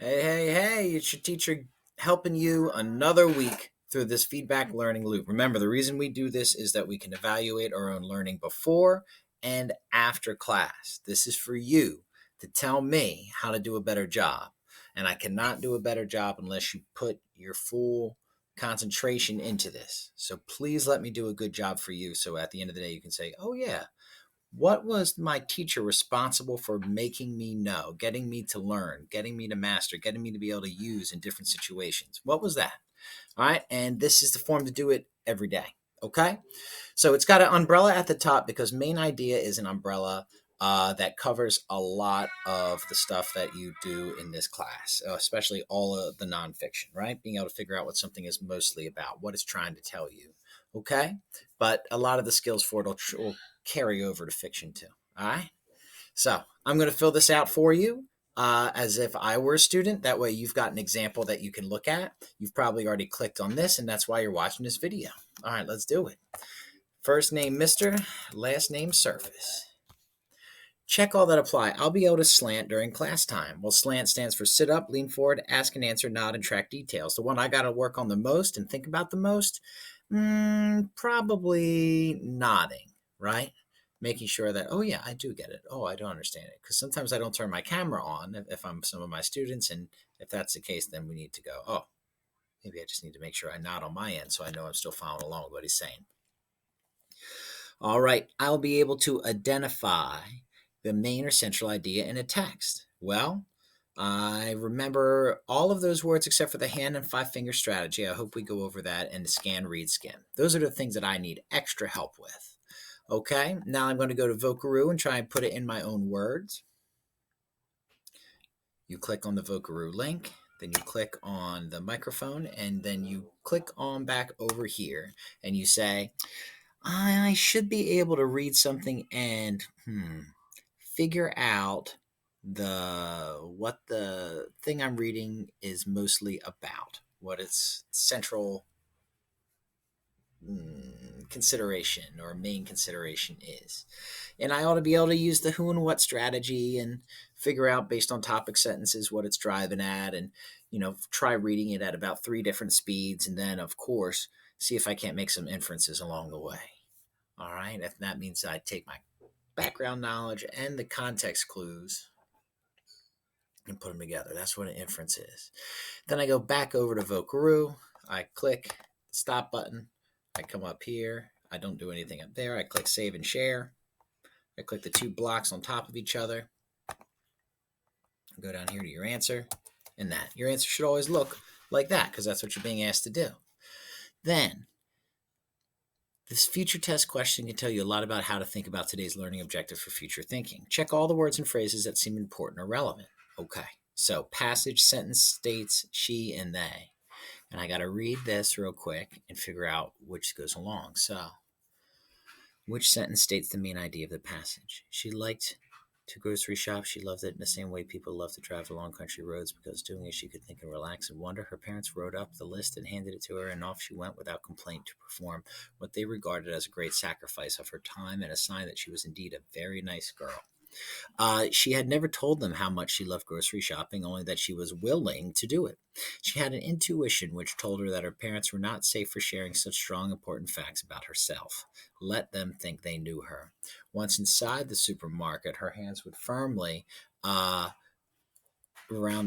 Hey, it's your teacher helping you another week through this feedback learning loop. Remember, the reason we do this is that we can evaluate our own learning before and after class. This is for you to tell me how to do a better job. And I cannot do a better job unless you put your full concentration into this. So please let me do a good job for you. So at the end of the day, you can say, oh, yeah, what was my teacher responsible for making me know, getting me to learn, getting me to master, getting me to be able to use in different situations? What was that? All right. And this is the form to do it every day. Okay. So it's got an umbrella at the top because main idea is an umbrella that covers a lot of the stuff that you do in this class, especially all of the nonfiction, right? Being able to figure out what something is mostly about, what it's trying to tell you. Okay. But a lot of the skills for it will carry over to fiction too. All right. So I'm going to fill this out for you as if I were a student. That way you've got an example that you can look at. You've probably already clicked on this, and that's why you're watching this video. All right, let's do it. First name, Mr. Last name, Surface. Check all that apply. I'll be able to slant during class time. Well, slant stands for sit up, lean forward, ask and answer, nod, and track details. The one I got to work on the most and think about the most, probably nodding, right? Making sure that, oh, yeah, I do get it. Oh, I don't understand it. Because sometimes I don't turn my camera on if I'm some of my students. And if that's the case, then we need to go, oh, maybe I just need to make sure I nod on my end so I know I'm still following along with what he's saying. All right, I'll be able to identify the main or central idea in a text. Well, I remember all of those words except for the hand and five finger strategy. I hope we go over that and the scan, read, skim. Those are the things that I need extra help with. Okay, now I'm going to go to Vocaroo and try and put it in my own words. You click on the Vocaroo link, then you click on the microphone, and then you click on back over here and you say, I should be able to read something and figure out what the thing I'm reading is mostly about, what its central consideration or main consideration is. And I ought to be able to use the who and what strategy and figure out based on topic sentences what it's driving at, and try reading it at about 3 different speeds, and then of course see if I can't make some inferences along the way. All right, if that means I take my background knowledge and the context clues and put them together. That's what an inference is. Then I go back over to Vocaroo. I click the stop button. I come up here. I don't do anything up there. I click save and share. I click the 2 blocks on top of each other. Go down here to your answer and that. Your answer should always look like that because that's what you're being asked to do. Then this future test question can tell you a lot about how to think about today's learning objective for future thinking. Check all the words and phrases that seem important or relevant. Okay, so passage, sentence, states, she, and they. And I got to read this real quick and figure out which goes along. So, which sentence states the main idea of the passage? She liked to grocery shop. She loved it in the same way people love to drive along country roads because doing it she could think and relax and wonder. Her parents wrote up the list and handed it to her, and off she went without complaint to perform what they regarded as a great sacrifice of her time and a sign that she was indeed a very nice girl. She had never told them how much she loved grocery shopping, only that she was willing to do it. She had an intuition which told her that her parents were not safe for sharing such strong, important facts about herself. Let them think they knew her. Once inside the supermarket, her hands would firmly around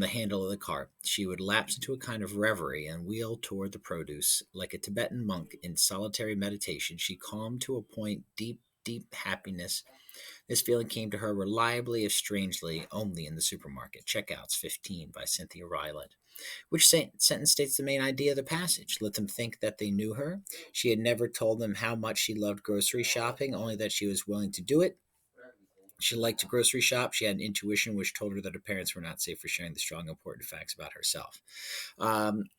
the handle of the cart. She would lapse into a kind of reverie and wheel toward the produce. Like a Tibetan monk in solitary meditation, she calmed to a point deep happiness. This feeling came to her reliably, if strangely, only in the supermarket. Checkouts 15 by Cynthia Ryland. Which sentence states the main idea of the passage? Let them think that they knew her. She had never told them how much she loved grocery shopping, only that she was willing to do it. She liked to grocery shop. She had an intuition which told her that her parents were not safe for sharing the strong, important facts about herself.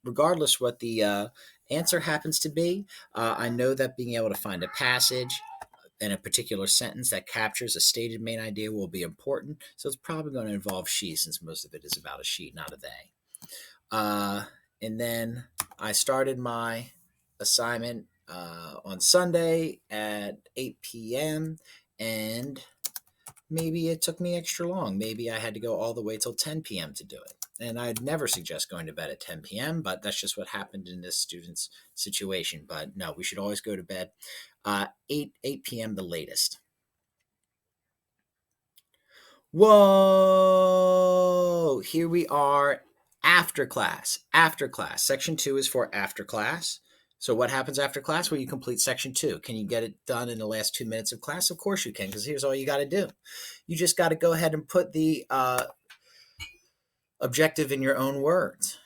Regardless what the answer happens to be, I know that being able to find a passage in a particular sentence that captures a stated main idea will be important. So it's probably going to involve she, since most of it is about a she, not a they. And then I started my assignment on Sunday at 8 p.m. and maybe it took me extra long. Maybe I had to go all the way till 10 p.m. to do it. And I'd never suggest going to bed at 10 p.m., but that's just what happened in this student's situation. But no, we should always go to bed 8 p.m. the latest. Whoa! Here we are after class. After class. Section 2 is for after class. So what happens after class? Well, you complete section 2. Can you get it done in the last 2 minutes of class? Of course you can, because here's all you got to do. You just got to go ahead and put the objective in your own words.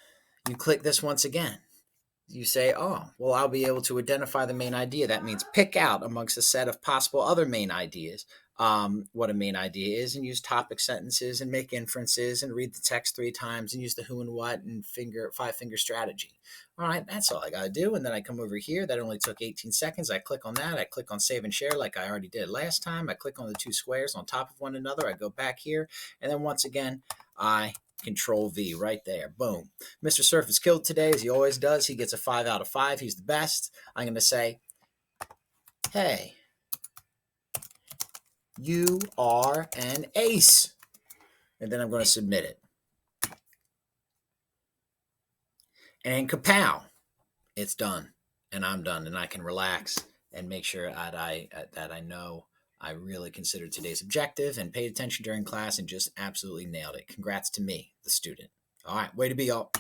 You click this once again. You say, oh, well, I'll be able to identify the main idea. That means pick out amongst a set of possible other main ideas what a main idea is, and use topic sentences and make inferences and read the text 3 times and use the who and what and 5-finger strategy. All right, that's all I got to do. And then I come over here. That only took 18 seconds. I click on that. I click on save and share like I already did last time. I click on the 2 squares on top of one another. I go back here. And then once again, I Control V right there. Boom. Mr. Surf is killed today, as he always does. He gets a 5 out of 5. He's the best. I'm going to say, hey, you are an ace. And then I'm going to submit it. And kapow, it's done. And I'm done. And I can relax and make sure that I know I really considered today's objective and paid attention during class and just absolutely nailed it. Congrats to me, the student. All right, way to be, y'all.